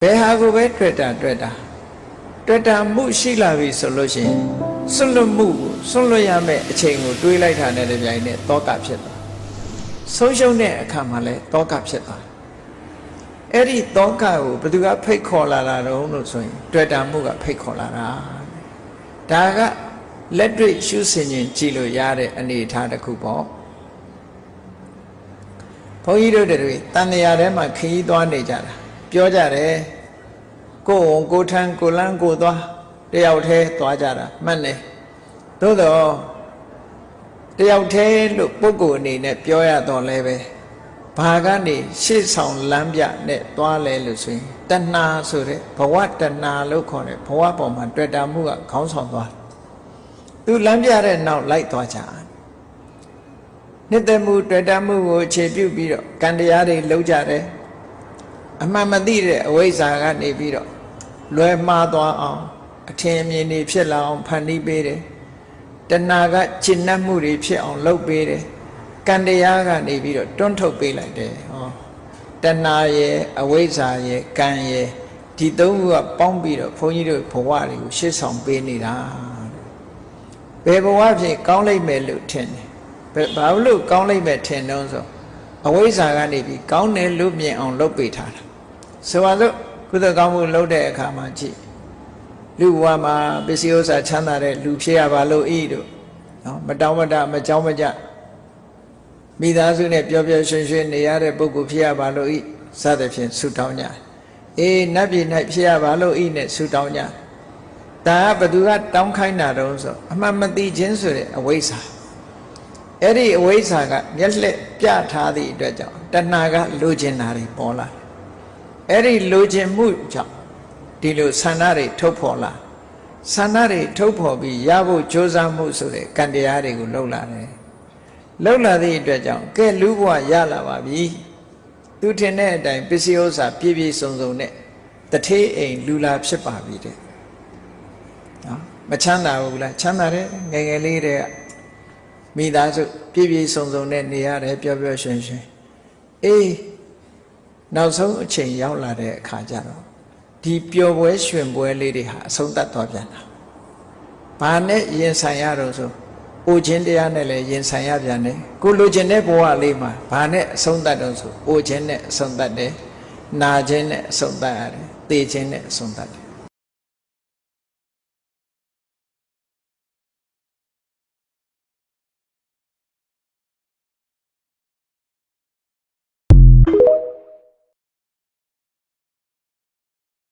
ဘယ်ဟာကိုပဲတွေ့တာမှုရှိလာပြီဆိုလို့ရှိရင်စွန့်လွတ်မှုကိုစွန့်လွတ်ရမယ့်အချိန်ကိုတွေးလိုက်တာနဲ့တပြိုင်နက်တောကဖြစ်သွားဆုံးရှုံးတဲ့အခါမှာလည်းတောကဖြစ်သွားအဲ့ဒီတောကကိုဘယ်သူကဖိတ်ခေါ်လာတာတော့လို့ဆိုရင်တွေ့တာမှုကဖိတ်ခေါ်လာတာဒါကလက်တွေ့ရှုဆင်ခြင်းကြည့်လို့ရတဲ့အနေအထားတစ်ခုပေါ့ဘုန်းကြီးတို့တွေတန်တရားထဲမှာခရီးသွားနေကြတာပြောကြတယ်ကိုယ်ဝန်ကိုထမ်းကိုလန်းကိုသွားတယောက်တည်းသွားကြတာမှတ်နေသို့တော့တယောက်တည်းလို့ပုဂ္ဂိုလ်အနေနဲ့ပြောရတော့လဲပဲဘာကနေရှေ့ဆောင်လမ်းပြနဲ့သွားလဲလို့ဆိုရင်တဏှာဆိုတဲ့ဘဝတဏှာလို့ခေါ်တဲ့ဘဝပေါ်မှာတွေ့တာမှုကခေါင်းဆောင်သွားသူလမ်းပြတဲ့နောက်လိုက်သွားကြနှစ်သက်မှုတွေ့တာမှုကိုအခြေပြုပြီးတော့ကံတရားတွေလုပ်ကြတယ်အမှန်မသိတဲ့အဝိဇ္ဇာကနေပြီးတော့လွယ်မှားသွားအောင်အထင်အမြင်တွေဖြစ်လာအောင်ဖန်တီးပေးတယ်တဏှာကကျင့်နှံ့မှုတွေဖြစ်အောင်လုပ်ပေးတယ်ကံတရားကနေပြီးတော့တွန်းထုတ်ပေးလိုက်တယ်ဟောတဏှာရဲ့အဝိဇ္ဇာရဲ့ကံရဲ့ဒီသုံးခုကပေါင်းပြီးတော့ဘုန်းကြီးတို့ဘဝတွေကိုရှေ့ဆောင်ပေးနေတာဘယ်ဘဝဖြစ်ကောင်းလိမ့်မယ်လို့ထင်တယ်ဘာလို့ကောင်းလိမ့်မယ်ထင်တော့ဆိုအဝိဇ္ဇာကနေပြီးကောင်းတယ်လို့မြင်အောင်လုပ်ပေးထားတာဆိုပါစို့ကုသိုလ်ကောင်းမှုလုပ်တဲ့အခါမှာကြည့်လူဘဝမှာပစ္စည်းဥစ္စာချမ်းသာတဲ့လူဖြစ်ရပါလို့ဤတို့နော်မတောင်းမတမကြောင်းမကြမိသားစုနဲ့ပျော်ပျော်ရွှင်ရွှင်နေရတဲ့ပုဂ္ဂိုလ်ဖြစ်ရပါလို့ဤစသဖြင့်ဆုတောင်းကြအေးနတ်ပြည်၌ဖြစ်ရပါလို့ဤနဲ့ဆုတောင်းကြဒါကဘသူကတောင်းခိုင်းတာတော့ဆိုအမှန်မသိခြင်းဆိုတဲ့အဝိဇ္ဇာအဲ့ဒီအဝိဇ္ဇာကမျက်လှည့်ပြထားသည့်အတွက်ကြောင့်တဏှာကလိုချင်တာတွေပေါ်လာအဲ့ဒီလိုချင်မှုကြောင့်ဒီလိုဆန္ဒတွေထုတ်ဖော်လာဆန္ဒတွေထုတ်ဖော်ပြီးရဖို့ကြိုးစားမှုဆိုတဲ့ကံတရားတွေကိုလှုပ်လာတယ်လှုပ်လာသည့်အတွက်ကြောင့်ကဲလူဘဝရလာပါပြီသူထင်တဲ့အတိုင်းပစ္စည်းဥစ္စာပြည့်ပြည့်စုံစုံနဲ့တထေးအိမ်လူလာဖြစ်ပါပြီတဲ့နော်မချမ်းသာဘူးလားချမ်းသာတယ်ငယ်ငယ်လေးတွေကမိသားစုပြည့်ပြည့်စုံစုံနဲ့နေရတယ်ပျော်ပျော်ရွှင်ရွှင်အေးနောက်ဆုံးအချိန်ရောက်လာတဲ့အခါကျတော့ဒီပျော်ပွဲရွှင်ပွဲလေးတွေဟာအဆုံးသတ်သွားပြန်တာဘာနဲ့ရင်ဆိုင်ရတော့ဆိုအိုခြင်းတရားနဲ့လည်းရင်ဆိုင်ရပြန်တယ်ကိုလိုချင်တဲ့ဘဝလေးမှာဘာနဲ့အဆုံးသတ်တော့ဆိုအိုခြင်းနဲ့အဆုံးသတ်တယ်နာခြင်းနဲ့အဆုံးသတ်ရတယ်သေခြင်းနဲ့အဆုံးသတ်တယ်